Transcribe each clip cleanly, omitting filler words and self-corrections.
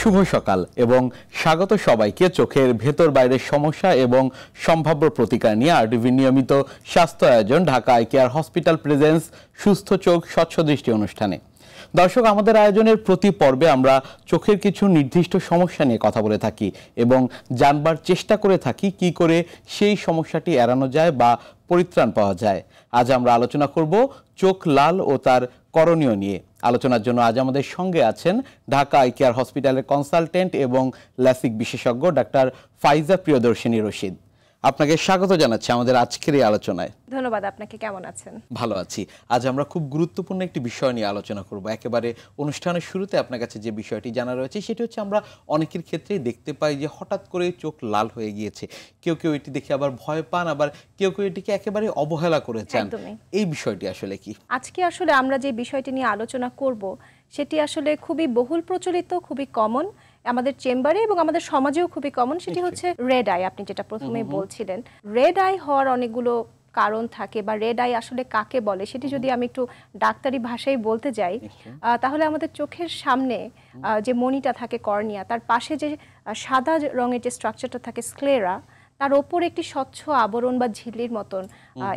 শুভ সকাল এবং স্বাগত সবাইকে চোখের ভেতর বাইরের সমস্যা এবং সম্ভাব্য প্রতিকার নিয়ে আরটিভি নিয়মিত স্বাস্থ্য আয়োজন Dhaka eye care hospital presence সুস্থ চোখ স্বচ্ছ দৃষ্টি অনুষ্ঠানে। দর্শক, আমাদের আয়োজনের প্রতি পর্বে আমরা চোখের কিছু নির্দিষ্ট সমস্যা নিয়ে কথা বলে থাকি এবং জানবার চেষ্টা করে থাকি কি করে সেই সমস্যাটি এড়ানো যায় বা পরিত্রাণ পাওয়া যায়। আজ আমরা আলোচনা করব চোখ লাল ও তার করণীয় নিয়ে। আলোচনার জন্য আজ আমাদের সঙ্গে আছেন ঢাকা আই কেয়ার হসপিটালের কনসালটেন্ট এবং ল্যাসিক বিশেষজ্ঞ ডাক্তার ফাইজা প্রিয়দর্শিনী রশিদ। আপনাকে স্বাগত জানাচ্ছি আমাদের আজকের এই আলোচনায়। ধন্যবাদ। আপনাকে কেমন আছেন? ভালো আছি। আজ আমরা খুব গুরুত্বপূর্ণ একটি বিষয় নিয়ে আলোচনা করব। একেবারে অনুষ্ঠানের শুরুতে আপনার কাছে যে বিষয়টি জানা রয়েছে সেটি হচ্ছে, আমরা অনেকের ক্ষেত্রেই দেখতে পাই যে হঠাৎ করে চোখ লাল হয়ে গিয়েছে। কেউ কেউ এটি দেখে আবার ভয় পান, আবার কেউ কেউ এটিকে একেবারে অবহেলা করে চান। এই বিষয়টি আসলে কি? আজকে আসলে আমরা যে বিষয়টি নিয়ে আলোচনা করব সেটি আসলে খুবই বহুল প্রচলিত, খুবই কমন আমাদের চেম্বারে এবং আমাদের সমাজেও খুবই কমন। সেটি হচ্ছে রেড আই। আপনি যেটা প্রথমেই বলছিলেন, রেড আই হওয়ার অনেকগুলো কারণ থাকে, বা রেড আই আসলে কাকে বলে সেটি যদি আমি একটু ডাক্তারি ভাষায় বলতে যাই, তাহলে আমাদের চোখের সামনে যে মণিটা থাকে কর্নিয়া, তার পাশে যে সাদা রঙের যে স্ট্রাকচারটা থাকে স্ক্লেরা, তার ওপর একটি স্বচ্ছ আবরণ বা ঝিল্লির মতন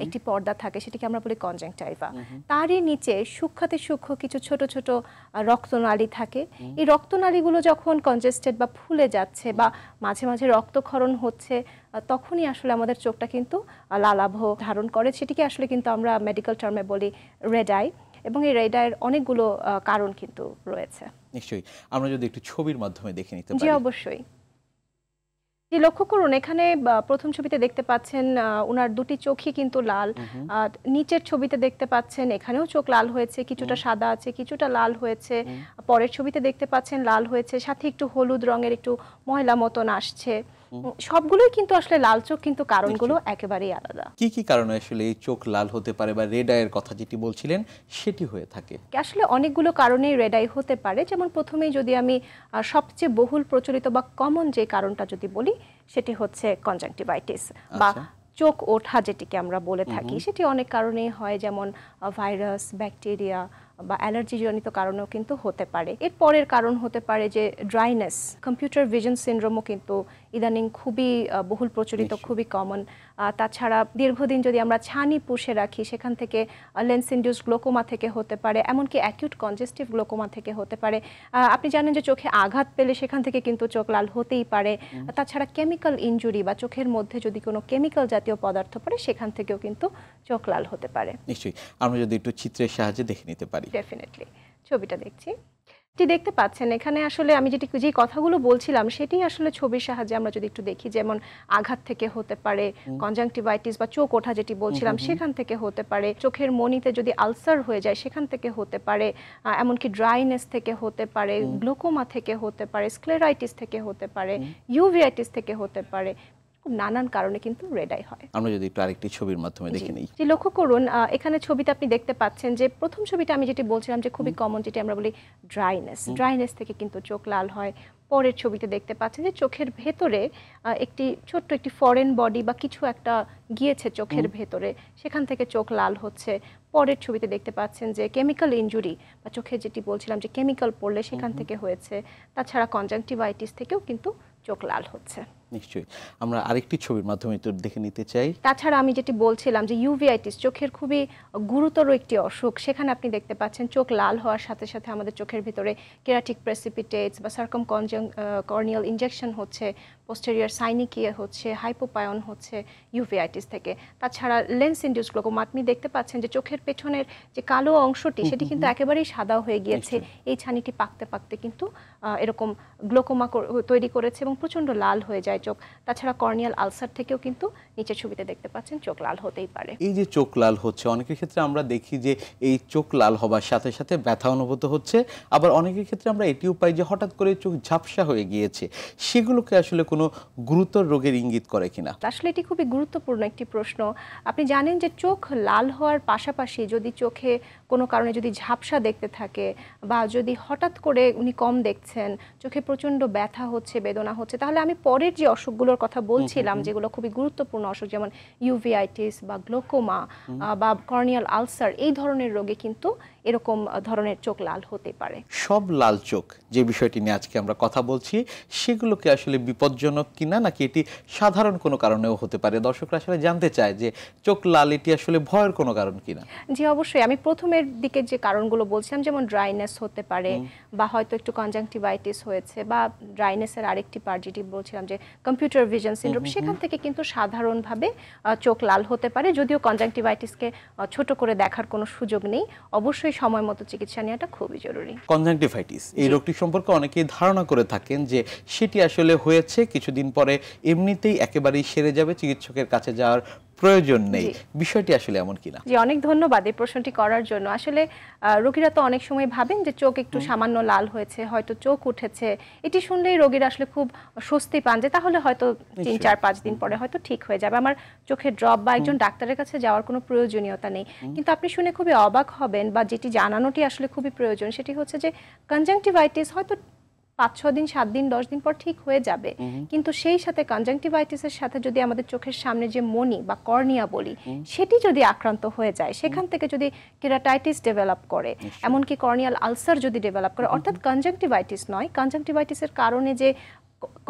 একটি পর্দা থাকে, সেটিকে আমরা বলি কনজাংক্টিভা। তারই নিচে সূক্ষ্মাতি সূক্ষ্ম কিছু ছোট ছোট রক্তনালী থাকে। এই রক্তনালীগুলো যখন কনজেস্টেড বা ফুলে যাচ্ছে বা মাঝে মাঝে রক্তক্ষরণ হচ্ছে, তখনই আসলে আমাদের চোখটা কিন্তু লালাভ ধারণ করে। সেটিকে আসলে কিন্তু আমরা মেডিকেল টার্মে বলি রেড আই, এবং এই রেড আইয়ের অনেকগুলো কারণ কিন্তু রয়েছে। নিশ্চয়ই। আমরা যদি একটু ছবির মাধ্যমে দেখে নিতে পারি। জি, অবশ্যই। যে লক্ষ্য করুন, এখানে প্রথম ছবিতে দেখতে পাচ্ছেন ওনার দুটি চোখই কিন্তু লাল। নিচের ছবিতে দেখতে পাচ্ছেন এখানেও চোখ লাল হয়েছে, কিছুটা সাদা আছে, কিছুটা লাল হয়েছে। পরের ছবিতে দেখতে পাচ্ছেন লাল হয়েছে, সাথে একটু হলুদ রঙের একটু ময়লা মতন আসছে। সবগুলোই কিন্তু আসলে লাল চোখ, কিন্তু কারণগুলো একেবারেই আলাদা। কি কি কারণে আসলে এই চোখ লাল হতে পারে বা রেড আইয়ের কথা যেটি বলছিলেন সেটি হয়ে থাকে? আসলে অনেকগুলো কারণেই রেড আই হতে পারে। যেমন প্রথমেই যদি আমি সবচেয়ে বহুল প্রচলিত বা কমন যে কারণটা যদি বলি, সেটি হচ্ছে কনজাংক্টিভাইটিস বা চোখ ওঠা যেটিকে আমরা বলে থাকি। সেটি অনেক কারণেই হয়, যেমন ভাইরাস, ব্যাকটেরিয়া বা অ্যালার্জি জনিত কারণেও কিন্তু হতে পারে। এর পরের কারণ হতে পারে যে ড্রাইনেস, কম্পিউটার ভিশন সিনড্রোমও কিন্তু ইদানিং খুবই বহুল প্রচলিত, খুবই কমন। তাছাড়া দীর্ঘদিন যদি আমরা ছানি পুষে রাখি, সেখান থেকে লেন্স ইনডিউস গ্লোকোমা থেকে হতে পারে, এমনকি অ্যাকিউট কনজেস্টিভ গ্লোকোমা থেকে হতে পারে। আপনি জানেন যে চোখে আঘাত পেলে সেখান থেকে কিন্তু চোখ লাল হতেই পারে। তাছাড়া কেমিক্যাল ইনজুরি বা চোখের মধ্যে যদি কোনো কেমিক্যাল জাতীয় পদার্থ পড়ে, সেখান থেকেও কিন্তু চোখ লাল হতে পারে। নিশ্চয়ই। আমরা যদি একটু চিত্রের সাহায্যে দেখে নিতে পারি। ডেফিনেটলি। ছবিটা দেখছি, দেখতে পাচ্ছেন এখানে আসলে আমি যে কথাগুলো বলছিলাম সেটি আসলে ছবির সাহায্যে আমরা যদি একটু দেখি, যেমন আঘাত থেকে হতে পারে, কনজাংক্টিভাইটিস বা চোখ ওঠা যেটি বলছিলাম সেখান থেকে হতে পারে, চোখের মণিতে যদি আলসার হয়ে যায় সেখান থেকে হতে পারে, এমনকি ড্রাইনেস থেকে হতে পারে, গ্লোকোমা থেকে হতে পারে, স্ক্লেরাইটিস থেকে হতে পারে, ইউভিআইটিস থেকে হতে পারে। খুব নানান কারণে কিন্তু রেড আই হয়। আমরা যদি একটু আরেকটি ছবির মাধ্যমে দেখে নিই। যে লক্ষ্য করুন, এখানে ছবিতে আপনি দেখতে পাচ্ছেন যে প্রথম ছবিটা আমি যেটি বলছিলাম যে খুবই কমন, যেটি আমরা বলি ড্রাইনেস থেকে কিন্তু চোখ লাল হয়। পরের ছবিতে দেখতে পাচ্ছেন যে চোখের ভেতরে একটি ছোট্ট একটি ফরেন বডি বা কিছু একটা গিয়েছে চোখের ভেতরে, সেখান থেকে চোখ লাল হচ্ছে। পরের ছবিতে দেখতে পাচ্ছেন যে কেমিক্যাল ইনজুরি বা চোখে যেটি বলছিলাম যে কেমিক্যাল পড়লে সেখান থেকে হয়েছে। তাছাড়া কনজাংক্টিভাইটিস থেকেও কিন্তু চোখ লাল হচ্ছে। নিশ্চয়ই। আমরা আরেকটি ছবির মাধ্যমে একটু দেখে নিতে চাই। তাছাড়া আমি যেটি বলছিলাম যে ইউভিআইটিস চোখের খুবই গুরুতর একটি অসুখ, সেখানে আপনি দেখতে পাচ্ছেন চোখ লাল হওয়ার সাথে সাথে আমাদের চোখের ভিতরে কেরাটিক প্রেসিপিটেটস বা কর্নিয়াল ইনজেকশন হচ্ছে, পোস্টেরিয়র সাইনিকিয়া হচ্ছে, হাইপোপায়ন হচ্ছে ইউভিআইটিস থেকে। তাছাড়া লেন্স ইনডিউস গ্লোকোমা, আপনি দেখতে পাচ্ছেন যে চোখের পেছনের যে কালো অংশটি সেটি কিন্তু একেবারেই সাদা হয়ে গিয়েছে। এই ছানিটি পাকতে পাকতে কিন্তু এরকম গ্লোকোমা তৈরি করেছে এবং প্রচণ্ড লাল হয়ে যায় চোখ। তাছাড়া কর্নিয়াল আলসার থেকেও কিন্তু নিচের ছবিতে দেখতে পাচ্ছেন চোখ লাল হতেই পারে। এই যে চোখ লাল হচ্ছে, অনেকের ক্ষেত্রে আমরা দেখি যে এই চোখ লাল হবার সাথে সাথে ব্যথা অনুভূত হচ্ছে, আবার অনেকের ক্ষেত্রে আমরা এটিও পাই যে হঠাৎ করে চোখ ঝাপসা হয়ে গিয়েছে। সেগুলোকে আসলে কোনো গুরুতর রোগের ইঙ্গিত করে কিনা? আসলে এটি খুবই গুরুত্বপূর্ণ একটি প্রশ্ন। আপনি জানেন যে চোখ লাল হওয়ার পাশাপাশি যদি চোখে কোনো কারণে যদি ঝাপসা দেখতে থাকে, বা যদি হঠাৎ করে উনি কম দেখছেন, চোখে প্রচণ্ড ব্যথা হচ্ছে, বেদনা হচ্ছে, তাহলে আমি পরের যে অসুখগুলোর কথা বলছিলাম যেগুলো খুবই গুরুত্বপূর্ণ অসুখ, যেমন ইউভিআইটিস বা গ্লোকোমা বা কর্নিয়াল আলসার, এই ধরনের রোগে কিন্তু এরকম ধরনের চোখ লাল হতে পারে। সব লাল চোখ যে বিষয়টি নিয়ে আজকে আমরা কথা বলছি সেগুলোকে আসলে বিপজ্জনক কিনা, নাকি এটি সাধারণ কোনো কারণেও হতে পারে? দর্শকরা আসলে জানতে চায় যে চোখ লাল এটি আসলে ভয়ের কোনো কারণ কিনা। জি অবশ্যই, আমি প্রথমের দিকে যে কারণগুলো বলছিলাম, যেমন ড্রাইনেস হতে পারে, বা হয়তো একটু কনজাংটিভাইটিস হয়েছে, বা ড্রাইনেসের আরেকটি পার্ট যেটি বলছিলাম যে কম্পিউটার ভিশন সিনড্রোম, সেখান থেকে কিন্তু সাধারণভাবে চোখ লাল হতে পারে। যদিও কনজাংটিভাইটিসকে ছোট করে দেখার কোনো সুযোগ নেই, অবশ্যই সময় মতো চিকিৎসা নেওয়াটা খুবই জরুরি। কনজাংটিভাইটিস এই রোগটি সম্পর্কে অনেকেই ধারণা করে থাকেন যে সেটি আসলে হয়েছে, কিছুদিন পরে এমনিতেই একেবারেই সেরে যাবে, চিকিৎসকের কাছে যাওয়ার প্রয়োজন নেই। বিষয়টি আসলে এমন কিনা? জি, অনেক ধন্যবাদ এই প্রশ্নটি করার জন্য। আসলে রোগীরা তো অনেক সময় ভাবেন যে চোখ একটু সামান্য লাল হয়েছে, হয়তো চোখ উঠেছে, এটি শুনলেই রোগীরা আসলে খুব স্বস্তি পান যে তাহলে হয়তো 3-4-5 দিন পরে হয়তো ঠিক হয়ে যাবে, আমার চোখে ড্রপ বা একজন ডাক্তারের কাছে যাওয়ার কোনো প্রয়োজনীয়তা নেই। কিন্তু আপনি শুনে খুবই অবাক হবেন, বা যেটি জানানোটি আসলে খুবই প্রয়োজন, সেটি হচ্ছে যে কনজাংটিভাইটিস হয়তো 5-6 দিন 7 দিন 10 দিন পর ঠিক হয়ে যাবে, কিন্তু সেই সাথে কনজাংটিভাইটিসের সাথে যদি আমাদের চোখের সামনে যে মনি বা কর্নিয়া বলি সেটি যদি আক্রান্ত হয়ে যায়, সেখান থেকে যদি কেরাটাইটিস ডেভেলপ করে, এমনকি কর্নিয়াল আলসার যদি ডেভেলপ করে, অর্থাৎ কনজাংটিভাইটিস নয়, কনজাংটিভাইটিসের কারণে যে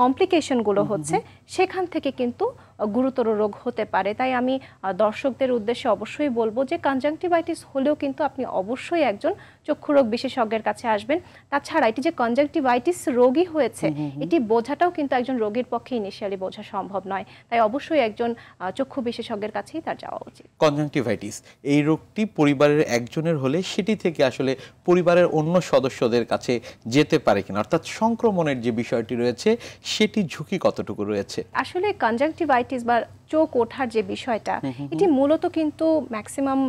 কমপ্লিকেশনগুলো হচ্ছে সেখান থেকে কিন্তু গুরুতর রোগ হতে পারে। তাই আমি দর্শকদের উদ্দেশ্যে অবশ্যই বলবো যে কনজাংটিভাইটিস হলেও কিন্তু আপনি অবশ্যই একজন চক্ষু রোগ বিশেষজ্ঞের কাছে আসবেন। তাছাড়া এটি যে কনজাংটিভাইটিস রোগী হয়েছে এটি বোঝাটাও কিন্তু একজন রোগীর পক্ষে ইনিশিয়ালি বোঝা সম্ভব নয়, তাই অবশ্যই একজন চক্ষু বিশেষজ্ঞের কাছেই তার যাওয়া উচিত। কনজাংটিভাইটিস এই রোগটি পরিবারের একজনের হলে সেটি থেকে আসলে পরিবারের অন্য সদস্যদের কাছে যেতে পারে কিনা, অর্থাৎ সংক্রমণের যে বিষয়টি রয়েছে সেটি ঝুঁকি কতটুকু রয়েছে? আসলে কনজাংটিভাইটিস বা চোখ ওঠার যে বিষয়টা, এটি মূলত কিন্তু ম্যাক্সিমাম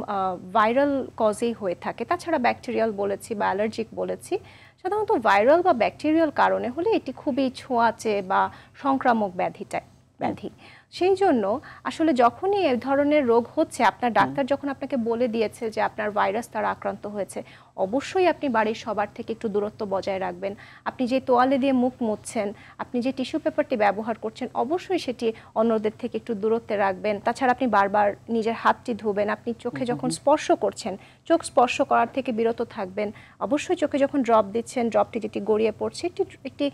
ভাইরাল কজেই হয়ে থাকে। তাছাড়া ব্যাকটেরিয়াল বলেছি বা অ্যালার্জিক বলেছি, সাধারণত ভাইরাল বা ব্যাকটেরিয়াল কারণে হলে এটি খুবই ছোঁয়াচে বা সংক্রামক ব্যাধি। সেই জন্য আসলে যখনই এই ধরনের রোগ হচ্ছে, আপনার ডাক্তার যখন আপনাকে বলে দিয়েছে যে আপনার ভাইরাস দ্বারা আক্রান্ত হয়েছে, অবশ্যই আপনি বাড়ির সবার থেকে একটু দূরত্ব বজায় রাখবেন। আপনি যে তোয়ালে দিয়ে মুখ মুছছেন, আপনি যে টিস্যু পেপারটি ব্যবহার করছেন, অবশ্যই সেটি অন্যদের থেকে একটু দূরত্বে রাখবেন। তাছাড়া আপনি বারবার নিজের হাতটি ধুবেন। আপনি চোখে যখন স্পর্শ করছেন, চোখ স্পর্শ করার থেকে বিরত থাকবেন। অবশ্যই চোখে যখন ড্রপ দিচ্ছেন, ড্রপটি যেটি গড়িয়ে পড়ছে, একটি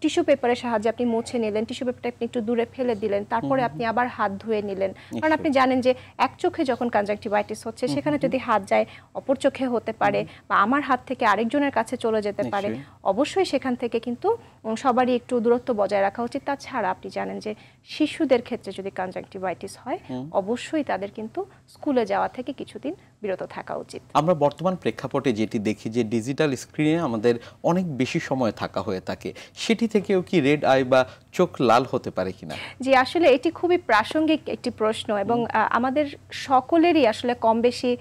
টিস্যু পেপারের সাহায্যে আপনি মুছে নিলেন, টিস্যু পেপারটা আপনি একটু দূরে ফেলে দিলেন, তারপরে আপনি আবার হাত ধুয়ে নিলেন। কারণ আপনি জানেন যে এক চোখে যখন কনজাংটিভাইটিস হচ্ছে, সেখানে যদি হাত যায় অপর চোখে হতে পারে, বা আমার হাত থেকে আরেকজনের কাছে চলে যেতে পারে। অবশ্যই সেখান থেকে কিন্তু সবারই একটু দূরত্ব বজায় রাখা উচিত। তাছাড়া আপনি জানেন যে শিশুদের ক্ষেত্রে যদি কনজাংটিভাইটিস হয়, অবশ্যই তাদের কিন্তু স্কুলে যাওয়া থেকে কিছুদিন বিরত থাকা উচিত। আমরা বর্তমান প্রেক্ষাপটে যেটি দেখি যে ডিজিটাল স্ক্রিনে আমাদের অনেক বেশি সময় থাকা হয়ে থাকে, সেটি থেকেও কি রেড আই বা চোখ লাল হতে পারে কিনা? জি, আসলে এটি খুবই প্রাসঙ্গিক একটি প্রশ্ন, এবং আমাদের সকলেরই আসলে কম বেশি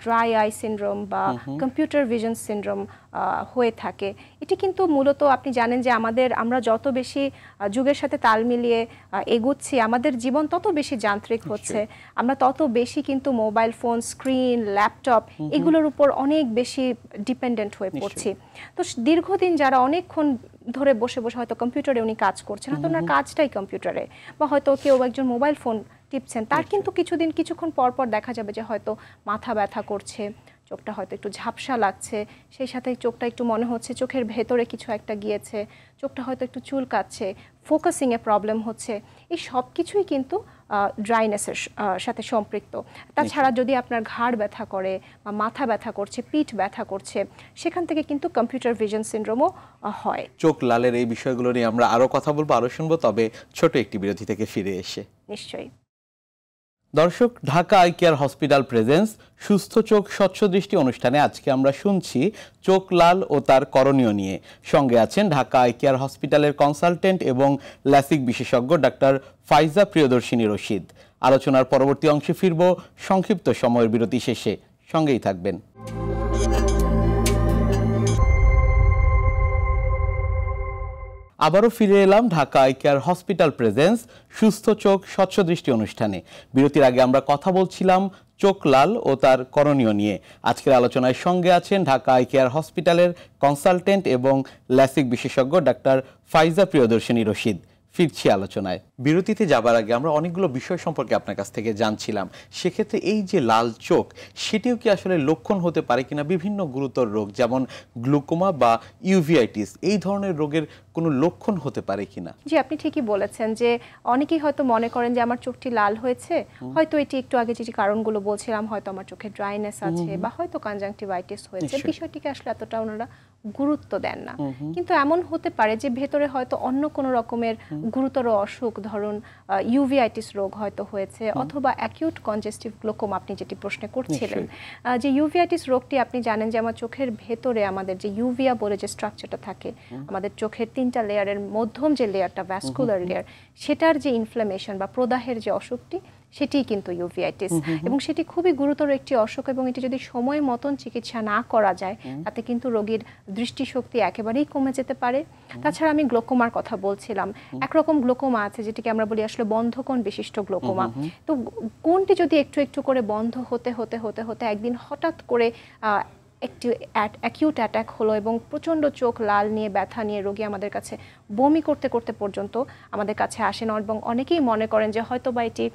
ড্রাই আই সিনড্রোম বা কম্পিউটার ভিশন সিনড্রোম হয়ে থাকে। এটি কিন্তু মূলত আপনি জানেন যে আমরা যত বেশি যুগের সাথে তাল মিলিয়ে এগুচ্ছি, আমাদের জীবন তত বেশি যান্ত্রিক হচ্ছে, আমরা তত বেশি কিন্তু মোবাইল ফোন, স্ক্রিন, ল্যাপটপ এগুলোর উপর অনেক বেশি ডিপেন্ডেন্ট হয়ে পড়ছি। তো দীর্ঘদিন যারা অনেকক্ষণ ধরে বসে বসে হয়তো কম্পিউটারে উনি কাজ করছেন, হয়তো ওনার কাজটাই কম্পিউটারে, বা হয়তো কেউ একজন মোবাইল ফোন টিপছেন, তার কিন্তু কিছুক্ষণ পর পর দেখা যাবে যে হয়তো মাথা ব্যথা করছে, চোখটা হয়তো একটু ঝাপসা লাগছে, সেই সাথে চোখটা একটু মনে হচ্ছে চোখের ভেতরে কিছু একটা গিয়েছে, চোখটা হয়তো একটু চুলকাচ্ছে, ফোকাসিংয়ে প্রবলেম হচ্ছে। এই সব কিছুই কিন্তু ড্রাইনেসের সাথে সম্পৃক্ত। তাছাড়া যদি আপনার ঘাড় ব্যথা করে বা মাথা ব্যথা করছে, পিঠ ব্যথা করছে, সেখান থেকে কিন্তু কম্পিউটার ভিশন সিনড্রোমও হয়। চোখ লালের এই বিষয়গুলো নিয়ে আমরা আরো কথা বলবো, আরো শুনবো, তবে ছোট একটি বিরতি থেকে ফিরে এসে। নিশ্চয়ই। দর্শক, Dhaka eye care hospital presence সুস্থ চোখ স্বচ্ছ দৃষ্টি অনুষ্ঠানে আজকে আমরা শুনছি চোখ লাল ও তার করণীয় নিয়ে। সঙ্গে আছেন ঢাকা আই কেয়ার হসপিটালের কনসালটেন্ট এবং ল্যাসিক বিশেষজ্ঞ ডাক্তার ফাইজা প্রিয়দর্শিনী রশিদ। আলোচনার পরবর্তী অংশে ফিরব সংক্ষিপ্ত সময়ের বিরতি শেষে। সঙ্গেই থাকবেন। আবারও ফিরে এলাম Dhaka eye care hospital presence সুস্থ চোখ স্বচ্ছ দৃষ্টি অনুষ্ঠানে। বিরতির আগে আমরা কথা বলছিলাম চোখ লাল ও তার করণীয় নিয়ে। আজকের আলোচনায় সঙ্গে আছেন ঢাকা আই কেয়ার হসপিটালের কনসালটেন্ট এবং ল্যাসিক বিশেষজ্ঞ ডাক্তার ফাইজা প্রিয়দর্শিনী রশিদ। ফিরছি আলোচনায়। বিরতিতে যাবার আগে আমরা অনেকগুলো বিষয় সম্পর্কে আপনার কাছ থেকে জানছিলাম। সেক্ষেত্রে এই যে লাল চোখ, সেটিও কি আসলে লক্ষণ হতে পারে কিনা বিভিন্ন গুরুতর রোগ যেমন গ্লুকোমা বা ইউভিআইটিস, এই ধরনের রোগের কোনো লক্ষণ হতে পারে কিনা? জি, আপনি ঠিকই বলেছেন যে অনেকেই হয়তো মনে করেন যে আমার চোখটি লাল হয়েছে, হয়তো এটি একটু আগে যে কারণগুলো বলছিলাম, হয়তো আমার চোখে ড্রাইনেস আছে বা হয়তো কনজাংটিভাইটিস হয়েছে, বিষয়টিকে আসলে এতটা ওনারা গুরুত্ব দেন না। কিন্তু এমন হতে পারে যে ভেতরে হয়তো অন্য কোনো রকমের গুরুতর অসুখ, ধরুন ইউভিআইটিস রোগ হয়তো হয়েছে, অথবা অ্যাকিউট কনজেস্টিভ গ্লোকোমা আপনি যেটি প্রশ্ন করছিলেন। যে ইউভিআইটিস রোগটি আপনি জানেন যে আমার চোখের ভেতরে আমাদের যে ইউভিয়া বলে যে স্ট্রাকচারটা থাকে, আমাদের চোখের 3টা লেয়ারের মধ্যম যে লেয়ারটা ভ্যাসকুলার লেয়ার, সেটার যে ইনফ্লামেশন বা প্রদাহের যে অসুখটি, সেটি কিন্তু ইউভিআইটিস, এবং সেটি খুবই গুরুতর একটি অসুখ, এবং এটি যদি সময় মতন চিকিৎসা না করা যায় তাতে কিন্তু রোগীর দৃষ্টিশক্তি একেবারেই কমে যেতে পারে। তাছাড়া আমি গ্লোকোমার কথা বলছিলাম, একরকম গ্লোকোমা আছে যেটিকে আমরা বলি আসলে বন্ধকোণ বিশিষ্ট গ্লোকোমা। তো কোনটি যদি একটু একটু করে বন্ধ হতে হতে হতে হতে একদিন হঠাৎ করে একটি অ্যাকিউট অ্যাটাক হলো এবং প্রচণ্ড চোখ লাল নিয়ে, ব্যথা নিয়ে রোগী আমাদের কাছে বমি করতে করতে পর্যন্ত আমাদের কাছে আসেন, এবং অনেকেই মনে করেন যে হয়তো বা এটি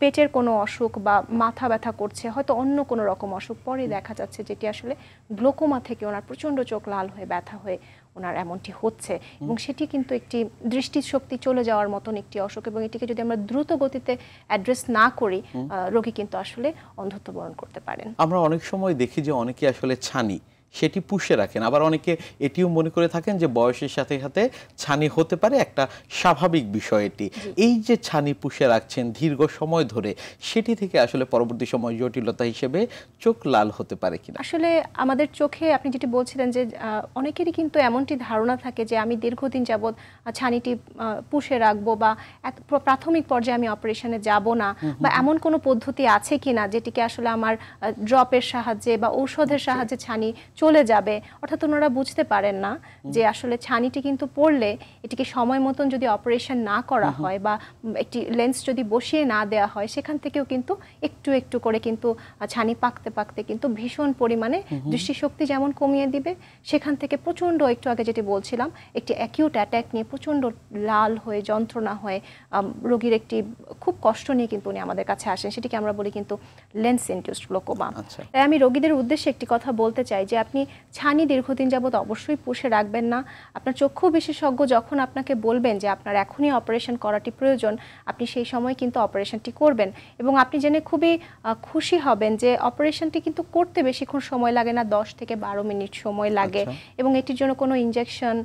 পেটের কোনো অসুখ বা মাথা ব্যথা করছে, হয়তো অন্য কোনো রকম অসুখ। পরে দেখা যাচ্ছে যেটি আসলে গ্লোকোমা থেকে ওনার প্রচণ্ড চোখ লাল হয়ে ব্যথা হয়ে ওনার এমনটি হচ্ছে, এবং সেটি কিন্তু একটি দৃষ্টিশক্তি চলে যাওয়ার মতন একটি অসুখ, এবং এটিকে যদি আমরা দ্রুত গতিতে অ্যাড্রেস না করি, রোগী কিন্তু আসলে অন্ধত্ব বরণ করতে পারেন। আমরা অনেক সময় দেখি যে অনেকে আসলে ছানি সেটি পুষে রাখেন, আবার অনেকে এটিও মনে করে থাকেন যে বয়সের সাথে সাথে ছানি হতে পারে একটা স্বাভাবিক বিষয়। এটি এই যে ছানি পুষে রাখছেন দীর্ঘ সময় ধরে, সেটি থেকে আসলে পরবর্তী সময় জটিলতা হিসেবে চোখ লাল হতে পারে কিনা? আসলে আমাদের চোখে আপনি যেটি বলছিলেন যে অনেকেরই কিন্তু এমনটি ধারণা থাকে যে আমি দীর্ঘদিন যাবৎ ছানিটি পুষে রাখবো, বা প্রাথমিক পর্যায়ে আমি অপারেশনে যাব না, বা এমন কোনো পদ্ধতি আছে কিনা যেটিকে আসলে আমার ড্রপের সাহায্যে বা ঔষধের সাহায্যে ছানি চলে যাবে। অর্থাৎ ওনারা বুঝতে পারেন না যে আসলে ছানিটি কিন্তু পড়লে এটিকে সময় মতন যদি অপারেশন না করা হয় বা একটি লেন্স যদি বসিয়ে না দেওয়া হয়, সেখান থেকেও কিন্তু একটু একটু করে কিন্তু ছানি পাকতে পাকতে কিন্তু ভীষণ পরিমাণে দৃষ্টিশক্তি যেমন কমিয়ে দিবে, সেখান থেকে প্রচণ্ড, একটু আগে যেটি বলছিলাম, একটি অ্যাকিউট অ্যাটাক নিয়ে প্রচণ্ড লাল হয়ে, যন্ত্রণা হয়ে রোগীর একটি খুব কষ্ট নিয়ে কিন্তু উনি আমাদের কাছে আসেন, সেটিকে আমরা বলি কিন্তু লেন্স ইনডিউসড গ্লোকোমা। তাই আমি রোগীদের উদ্দেশ্যে একটি কথা বলতে চাই যে আপনি ছানি দীর্ঘদিন যাবত অবশ্যই পুষে রাখবেন না। আপনার চক্ষু বিশেষজ্ঞ যখন আপনাকে বলবেন যে আপনার এখনই অপারেশন করাটি প্রয়োজন, আপনি সেই সময় কিন্তু অপারেশনটি করবেন, এবং আপনি জেনে খুবই খুশি হবেন যে অপারেশনটি কিন্তু করতে বেশিক্ষণ সময় লাগে না, 10 থেকে 12 মিনিট সময় লাগে, এবং এটির জন্য কোনো ইনজেকশন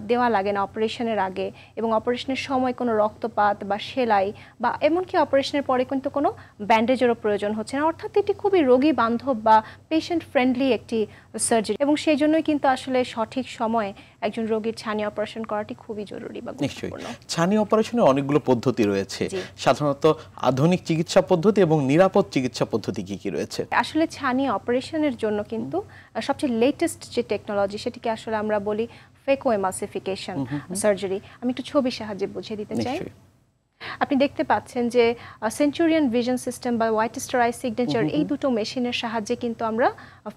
দেওয়া লাগে না অপারেশনের আগে, এবং অপারেশনের সময় কোনো রক্তপাত বা সেলাই বা এমনকি অপারেশনের পরে কিন্তু কোনো ব্যান্ডেজেরও প্রয়োজন হচ্ছে না। অর্থাৎ এটি খুবই রোগী বান্ধব বা পেশেন্ট ফ্রেন্ডলি একটি সার্জারি, এবং সেই জন্যই কিন্তু আসলে সঠিক সময়ে একজন রোগীর ছানি অপারেশন করাটি খুবই জরুরি বা গুরুত্বপূর্ণ। ছানি অপারেশনের অনেকগুলো পদ্ধতি রয়েছে, সাধারণত আধুনিক চিকিৎসা পদ্ধতি এবং নিরাপদ চিকিৎসা পদ্ধতি কি কি রয়েছে? আসলে ছানি অপারেশনের জন্য কিন্তু সবচেয়ে লেটেস্ট যে টেকনোলজি, সেটিকে আসলে আমরা বলি ফেকো এমালসিফিকেশন সার্জারি। আমি একটু ছবির সাহায্যে বুঝিয়ে দিতে চাই। আপনি দেখতে পাচ্ছেন যে সেঞ্চুরিয়ান ভিশন সিস্টেম বা হোয়াইট স্টার আই সিগনেচার, এই দুটো মেশিনের সাহায্যে কিন্তু আমরা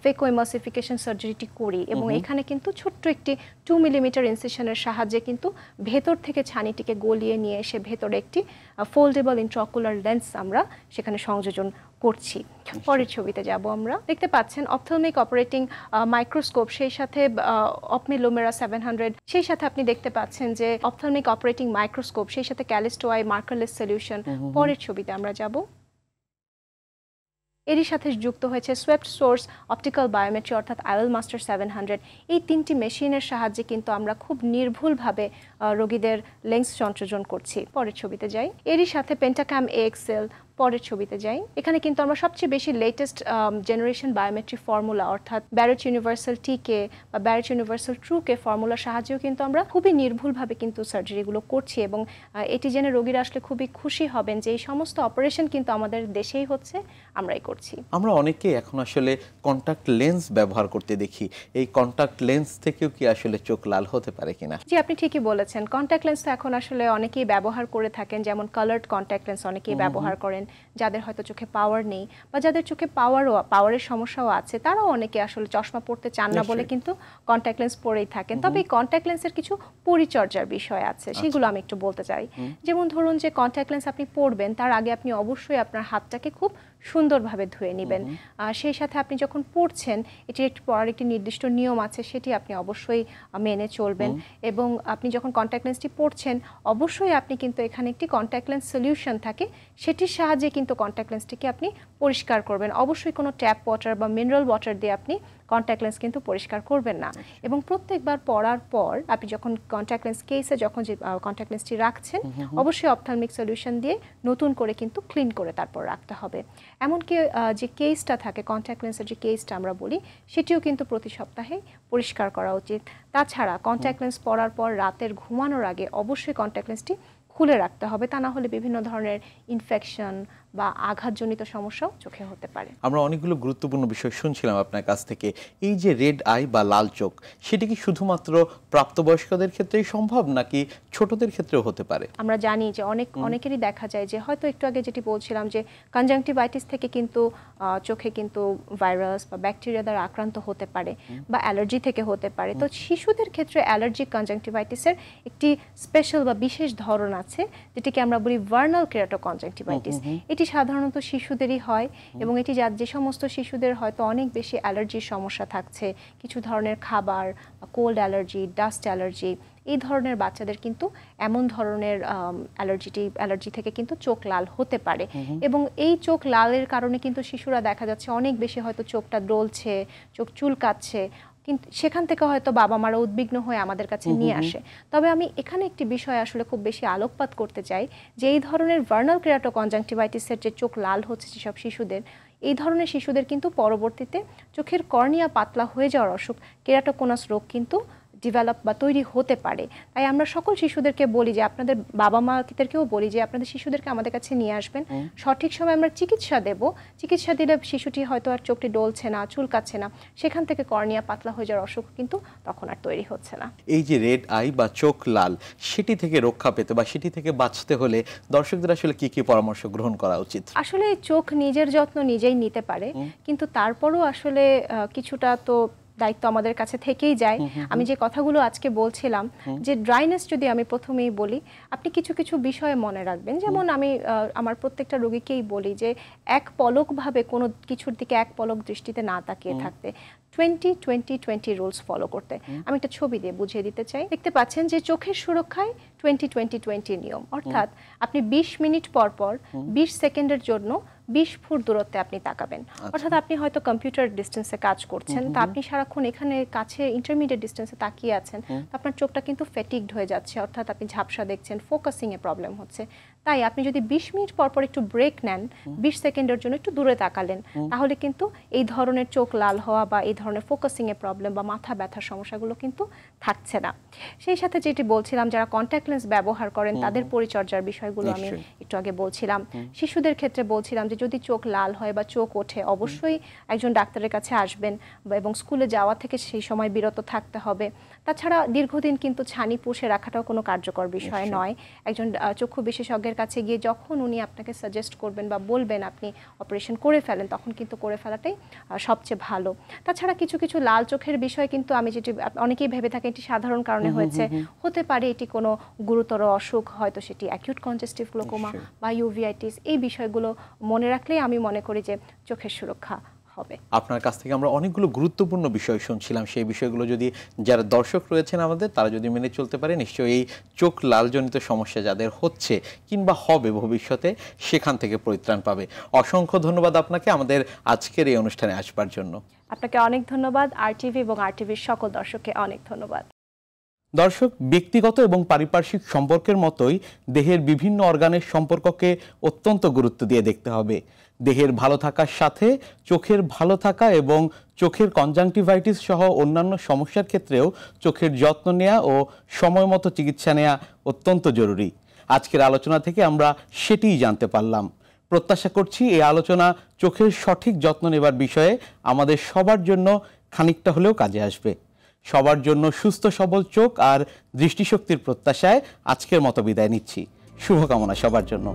ফেকো এমালসিফিকেশন সার্জারিটি করি, এবং এখানে কিন্তু ছোট্ট একটি 2 মিলিমিটার ইনসিশনের সাহায্যে কিন্তু ভেতর থেকে ছানিটিকে গলিয়ে নিয়ে এসে ভেতরে একটি ফোল্ডেবল ইন্ট্রাঅকুলার লেন্স আমরা সেখানে সংযোজন করছি। পরের ছবিতে যাব। আমরা দেখতে পাচ্ছেন অপথলমিক অপারেটিং মাইক্রোস্কোপ, সেই সাথে অপমি লুমেরা 700, সেই সাথে আপনি দেখতে পাচ্ছেন যে অপথলমিক অপারেটিং মাইক্রোস্কোপ, সেই সাথে ক্যালিস্টো আই মার্কারলেস সলিউশন। পরের ছবিতে আমরা যাব। এরই সাথে যুক্ত হয়েছে সোয়েপ্ট সোর্স অপটিক্যাল বায়োমেট্রি অর্থাৎ আইওএল মাস্টার 700। এই 3টি মেশিনের সাহায্যে কিন্তু আমরা খুব নির্ভুলভাবে রোগীদের লেন্স সংযোজন করছি। পরের ছবিতে যাই। এরই সাথে পেন্টাক্যাম এএক্সএল। পরের ছবিতে যাই। এখানে কিন্তু আমরা সবচেয়ে বেশি লেটেস্ট জেনারেশন বায়োমেট্রি ফর্মুলা অর্থাৎ ব্যারেট ইউনিভার্সাল টিকে বা ব্যারেট ইউনিভার্সাল ট্রুকে ফর্মুলার সাহায্যেও কিন্তু আমরা খুবই নির্ভুলভাবে কিন্তু সার্জারিগুলো করছি, এবং এটি জেনে রোগীরা আসলে খুবই খুশি হবেন যে এই সমস্ত অপারেশন কিন্তু আমাদের দেশেই হচ্ছে, আমরাই করছি। আমরা অনেকেই এখন আসলে কন্টাক্ট লেন্স ব্যবহার করতে দেখি, এই কন্টাক্ট লেন্স থেকেও কি আসলে চোখ লাল হতে পারে কিনা? জি, আপনি ঠিকই বলেছেন। বলেছেন। কন্ট্যাক্ট লেন্স তো এখন আসলে অনেকেই ব্যবহার করে থাকেন, যেমন কালার্ড কন্ট্যাক্ট লেন্স অনেকেই ব্যবহার করেন, যাদের হয়তো চোখে পাওয়ার নেই বা যাদের চোখে পাওয়ারের সমস্যাও আছে, তারাও অনেকে আসলে চশমা পড়তে চান না বলে কিন্তু কন্ট্যাক্ট লেন্স পরেই থাকেন। তবে এই কন্ট্যাক্ট লেন্সের কিছু পরিচর্যার বিষয় আছে, সেগুলো আমি একটু বলতে চাই। যেমন ধরুন যে কন্ট্যাক্ট লেন্স আপনি পরবেন, তার আগে আপনি অবশ্যই আপনার হাতটাকে খুব সুন্দরভাবে ধুয়ে নেবেন। সেই সাথে আপনি যখন পড়ছেন, এটি একটু পড়ার একটি নির্দিষ্ট নিয়ম আছে, সেটি আপনি অবশ্যই মেনে চলবেন। এবং আপনি যখন কন্ট্যাক্ট লেন্সটি পড়ছেন, অবশ্যই আপনি কিন্তু এখানে একটি কন্ট্যাক্ট লেন্স সলিউশন থাকে, সেটির সাহায্যে কিন্তু কন্ট্যাক্ট লেন্সটিকে আপনি পরিষ্কার করবেন। অবশ্যই কোনো ট্যাপ ওয়াটার বা মিনারেল ওয়াটার দিয়ে আপনি কন্ট্যাক্ট লেন্স কিন্তু পরিষ্কার করবেন না। এবং প্রত্যেকবার পরার পর আপনি যখন কন্ট্যাক্ট লেন্স কেসে যখন যে কন্ট্যাক্ট লেন্সটি রাখছেন, অবশ্যই অপথ্যালমিক সলিউশন দিয়ে নতুন করে কিন্তু ক্লিন করে তারপর রাখতে হবে। এমনকি যে কেসটা থাকে, কন্ট্যাক্ট লেন্সের যে কেসটা আমরা বলি, সেটিও কিন্তু প্রতি সপ্তাহে পরিষ্কার করা উচিত। তাছাড়া কন্ট্যাক্ট লেন্স পরার পর রাতের ঘুমানোর আগে অবশ্যই কন্ট্যাক্ট লেন্সটি খুলে রাখতে হবে, তা না হলে বিভিন্ন ধরনের ইনফেকশন বা আঘাতজনিত সমস্যাও চোখে হতে পারে। আমরা অনেকগুলো গুরুত্বপূর্ণ বিষয় শুনছিলাম আপনার কাছ থেকে। এই যে রেড আই বা লাল চোখ, সেটি কি শুধুমাত্র প্রাপ্তবয়স্কদের ক্ষেত্রেই সম্ভব নাকি ছোটদের ক্ষেত্রেও হতে পারে? আমরা জানি যে অনেকেরই দেখা যায় যে হয়তো একটু আগে যেটি বলছিলাম যে কনজাংটিভাইটিস থেকে কিন্তু চোখে কিন্তু ভাইরাস বা ব্যাকটেরিয়া দ্বারা আক্রান্ত হতে পারে বা অ্যালার্জি থেকে হতে পারে। তো শিশুদের ক্ষেত্রে অ্যালার্জিক কনজাংটিভাইটিসের একটি স্পেশাল বা বিশেষ ধরন আছে, যেটিকে আমরা বলি ভার্নাল কেরাটোকনজাংটিভাইটিস। এটি সাধারণত শিশুদেরই হয় এবং এটি যে সমস্ত শিশুদের হয়তো অনেক বেশি অ্যালার্জির সমস্যা থাকছে, কিছু ধরনের খাবার, কোল্ড অ্যালার্জি, ডাস্ট অ্যালার্জি, এই ধরনের বাচ্চাদের কিন্তু এমন ধরনের অ্যালার্জি থেকে কিন্তু চোখ লাল হতে পারে। এবং এই চোখ লালের কারণে কিন্তু শিশুরা দেখা যাচ্ছে অনেক বেশি হয়তো চোখটা ডলছে, চোখ চুলকাচ্ছে, কিন্তু সেখান থেকে হয়তো বাবা মারা উদ্বিগ্ন হয়ে আমাদের কাছে নিয়ে আসে। তবে আমি এখানে একটি বিষয় আসলে খুব বেশি আলোকপাত করতে চাই, যে এই ধরনের ভার্নাল কেরাটোকনজাংটিভাইটিসের যে চোখ লাল হচ্ছে যেসব শিশুদের, এই ধরনের শিশুদের কিন্তু পরবর্তীতে চোখের কর্নিয়া পাতলা হয়ে যাওয়ার অসুখ, কেরাটোকোনাস রোগ কিন্তু ডেভেলপ বা তৈরি হতে পারে। তাই আমরা সকল শিশুদেরকে বলি যে আপনাদের বাবা মাদেরকেও বলি যে আপনাদের শিশুদেরকে আমাদের কাছে নিয়ে আসবেন, সঠিক সময় আমরা চিকিৎসা দেব। চিকিৎসা দিলে শিশুটি হয়তো আর চোখটি ডলছে না, চুলকাচ্ছে না, সেখান থেকে কর্নিয়া পাতলা হয়ে যাওয়ার অসুখ কিন্তু তখন আর তৈরি হচ্ছে না। এই যে রেড আই বা চোখ লাল, সেটি থেকে রক্ষা পেতে বা সেটি থেকে বাঁচতে হলে দর্শকদের আসলে কি কি পরামর্শ গ্রহণ করা উচিত? আসলে চোখ নিজের যত্ন নিজেই নিতে পারে, কিন্তু তারপরও আসলে কিছুটা তো দায়িত্ব আমাদের কাছে থেকেই যায়। আমি যে কথাগুলো আজকে বলছিলাম, যে ড্রাইনেস যদি আমি প্রথমেই বলি, আপনি কিছু কিছু বিষয়ে মনে রাখবেন। যেমন আমি আমার প্রত্যেকটা রোগীকেই বলি যে এক পলকভাবে কোনো কিছুর দিকে এক পলক দৃষ্টিতে না তাকিয়ে থাকতে, 20-20-20 রুলস ফলো করতে। আমি একটা ছবি দিয়ে বুঝিয়ে দিতে চাই। দেখতে পাচ্ছেন যে চোখের সুরক্ষায় 20-20-20 নিয়ম, অর্থাৎ আপনি 20 মিনিট পর পর 20 সেকেন্ডের জন্য 20 ফুট দূরত্বে আপনি তাকাবেন। অর্থাৎ আপনি হয়তো কম্পিউটার ডিস্টেন্সে কাজ করছেন, তা আপনি সারাক্ষণ এখানে কাছে ইন্টারমিডিয়েট ডিস্টেন্সে তাকিয়ে আছেন, আপনার চোখটা কিন্তু ফ্যাটিগড হয়ে যাচ্ছে, অর্থাৎ আপনি ঝাপসা দেখছেন, ফোকাসিং এ প্রবলেম হচ্ছে। তাই আপনি যদি 20 মিনিট পর পর একটু ব্রেক নেন, 20 সেকেন্ডের জন্য একটু দূরে তাকালেন, তাহলে কিন্তু এই ধরনের চোখ লাল হওয়া বা এই ধরনের ফোকাসিং এ প্রবলেম বা মাথা ব্যথার সমস্যাগুলো কিন্তু থাকছে না। সেই সাথে যেটি বলছিলাম, যারা কন্ট্যাক্ট লেন্স ব্যবহার করেন তাদের পরিচর্যার বিষয়গুলো আমি একটু আগে বলছিলাম। শিশুদের ক্ষেত্রে বলছিলাম যে যদি চোখ লাল হয় বা চোখ ওঠে, অবশ্যই একজন ডাক্তারের কাছে আসবেন এবং স্কুলে যাওয়া থেকে সেই সময় বিরত থাকতে হবে। তাছাড়া দীর্ঘদিন কিন্তু ছানি পুষে রাখাটাও কোনো কার্যকর বিষয় নয়। একজন চক্ষু বিশেষজ্ঞের কাছে গিয়ে যখন উনি আপনাকে সাজেস্ট করবেন বা বলবেন আপনি অপারেশন করে ফেলেন, তখন কিন্তু করে ফেলাটাই সবচেয়ে ভালো। তাছাড়া কিছু কিছু লাল চোখের বিষয় কিন্তু আমি যেটি অনেকেই ভেবে থাকে এটি সাধারণ কারণে হয়েছে, হতে পারে এটি কোনো গুরুতর অসুখ, হয়তো সেটি অ্যাকিউট কনজেস্টিভ গ্লোকোমা বা ইউভিআইটিস। এই বিষয়গুলো মনে রাখলেই আমি মনে করি যে চোখের সুরক্ষা হবে। আপনার কাছ থেকে আমরা অনেকগুলো গুরুত্বপূর্ণ বিষয় শুনছিলাম, সেই বিষয়গুলো যদি যারা দর্শক রয়েছেন আমাদের, তারা যদি মেনে চলতে পারে, নিশ্চয়ই এই চোখ লালজনিত সমস্যা যাদের হচ্ছে কিংবা হবে ভবিষ্যতে, সেখান থেকে পরিত্রাণ পাবে। অসংখ্য ধন্যবাদ আপনাকে আমাদের আজকের এই অনুষ্ঠানে আসবার জন্য। আপনাকে অনেক ধন্যবাদ। আরটিভি এবং আরটিভির সকল দর্শককে অনেক ধন্যবাদ। দর্শক, ব্যক্তিগত এবং পারিপার্শ্বিক সম্পর্কের মতোই দেহের বিভিন্ন অর্গানের সম্পর্ককে অত্যন্ত গুরুত্ব দিয়ে দেখতে হবে। দেহের ভালো থাকার সাথে চোখের ভালো থাকা এবং চোখের কনজাংটিভাইটিস সহ অন্যান্য সমস্যার ক্ষেত্রেও চোখের যত্ন নেওয়া ও সময় মতো চিকিৎসা নেওয়া অত্যন্ত জরুরি। আজকের আলোচনা থেকে আমরা সেটিই জানতে পারলাম। প্রত্যাশা করছি এই আলোচনা চোখের সঠিক যত্ন নেবার বিষয়ে আমাদের সবার জন্য খানিকটা হলেও কাজে আসবে। সবার জন্য সুস্থ সবল চোখ আর দৃষ্টিশক্তির প্রত্যাশায় আজকের মতো বিদায় নিচ্ছি। শুভকামনা সবার জন্য।